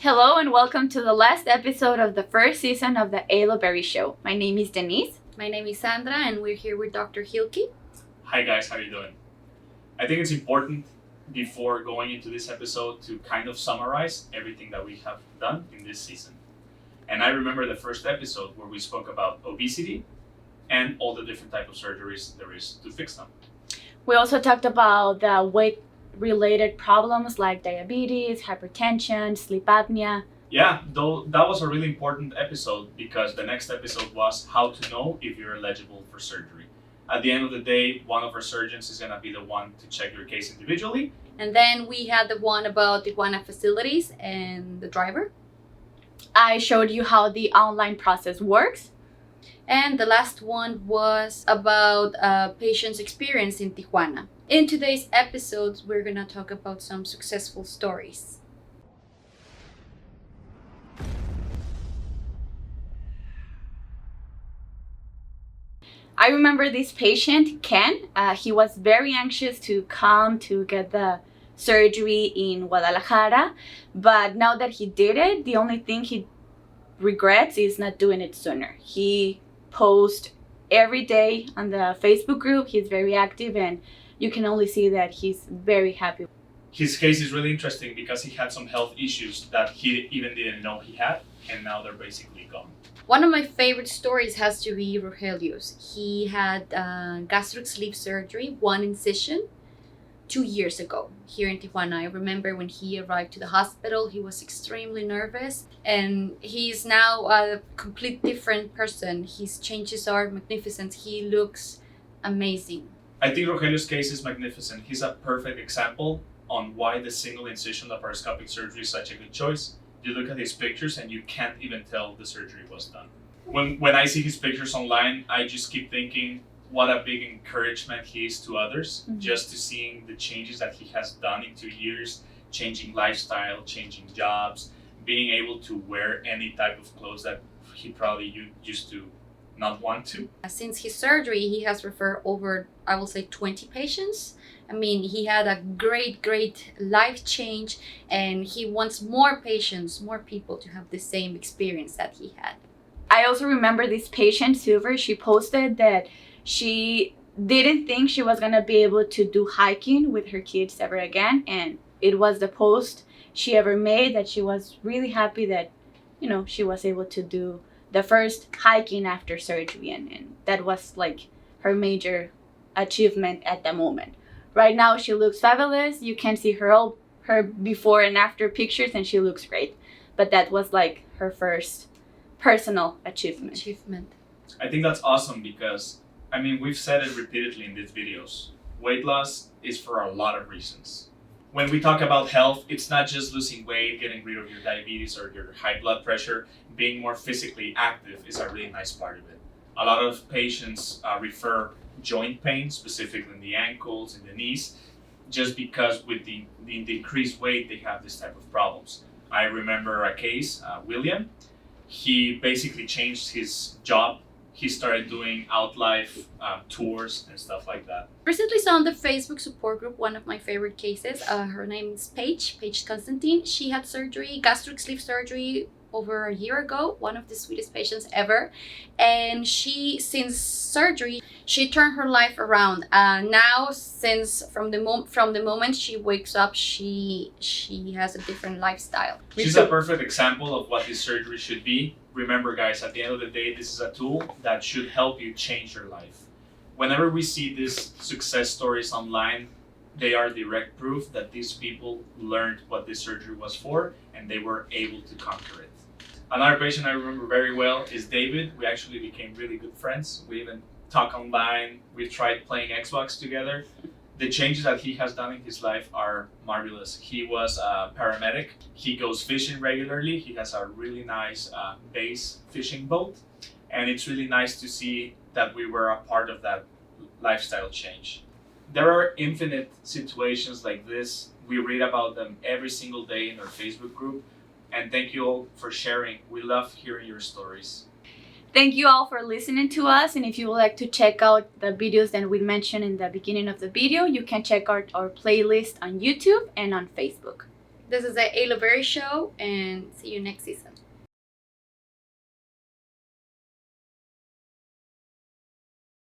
Hello and welcome to the last episode of the first season of the ALO Barishow. My name is Denise. My name is Sandra and we're here with Dr. Hilke. Hi guys, how are you doing? I think it's important before going into this episode to kind of summarize everything that we have done in this season. And I remember the first episode where we spoke about obesity and all the different types of surgeries there is to fix them. We also talked about the weight-related problems like diabetes, hypertension, sleep apnea. Yeah, though that was a really important episode because the next episode was how to know if you're eligible for surgery. At the end of the day, one of our surgeons is going to be the one to check your case individually. And then we had the one about Tijuana facilities and the driver. I showed you how the online process works. And the last one was about patient's experience in Tijuana. In today's episodes, we're going to talk about some successful stories. I remember this patient, Ken. He was very anxious to come to get the surgery in Guadalajara. But now that he did it, the only thing he regrets is not doing it sooner. He posts every day on the Facebook group. He's very active and you can only see that he's very happy. His case is really interesting because he had some health issues that he even didn't know he had, and now they're basically gone. One of my favorite stories has to be Revelius. He had gastric sleeve surgery, one incision, 2 years ago here in Tijuana. I remember when he arrived to the hospital, he was extremely nervous and he's now a complete different person. His changes are magnificent. He looks amazing. I think Rogelio's case is magnificent. He's a perfect example on why the single incision laparoscopic surgery is such a good choice. You look at his pictures and you can't even tell the surgery was done. When I see his pictures online, I just keep thinking what a big encouragement he is to others, just to seeing the changes that he has done in 2 years, changing lifestyle, changing jobs, being able to wear any type of clothes that he probably used to not want to. Since his surgery, he has referred over, I will say, 20 patients. I mean, he had a great life change and he wants more patients, more people to have the same experience that he had. I also remember this patient, Silver. She posted that she didn't think she was going to be able to do hiking with her kids ever again. And it was the post she ever made that she was really happy that, she was able to do the first hiking after surgery. And that was like her major achievement at the moment. Right now, she looks fabulous. You can see her before and after pictures and she looks great. But that was like her first personal achievement. I think that's awesome because, we've said it repeatedly in these videos. Weight loss is for a lot of reasons. When we talk about health, it's not just losing weight, getting rid of your diabetes or your high blood pressure. Being more physically active is a really nice part of it. A lot of patients refer joint pain, specifically in the ankles and the knees, just because with the increased weight, they have this type of problems. I remember a case, William. He basically changed his job. He started doing outlife tours and stuff like that. Recently saw on the Facebook support group one of my favorite cases. Her name is Paige Constantine. She had surgery, gastric sleeve surgery, over a year ago, one of the sweetest patients ever. And since surgery, she turned her life around. Now, since from the moment she wakes up, she has a different lifestyle. She's a perfect example of what this surgery should be. Remember, guys, at the end of the day, this is a tool that should help you change your life. Whenever we see these success stories online, they are direct proof that these people learned what this surgery was for and they were able to conquer it. Another patient I remember very well is David. We actually became really good friends. We even talk online. We've tried playing Xbox together. The changes that he has done in his life are marvelous. He was a paramedic. He goes fishing regularly. He has a really nice bass fishing boat. And it's really nice to see that we were a part of that lifestyle change. There are infinite situations like this. We read about them every single day in our Facebook group. And thank you all for sharing. We love hearing your stories. Thank you all for listening to us. And if you would like to check out the videos that we mentioned in the beginning of the video, you can check out our playlist on YouTube and on Facebook. This is the ALO Barishow, and see you next season.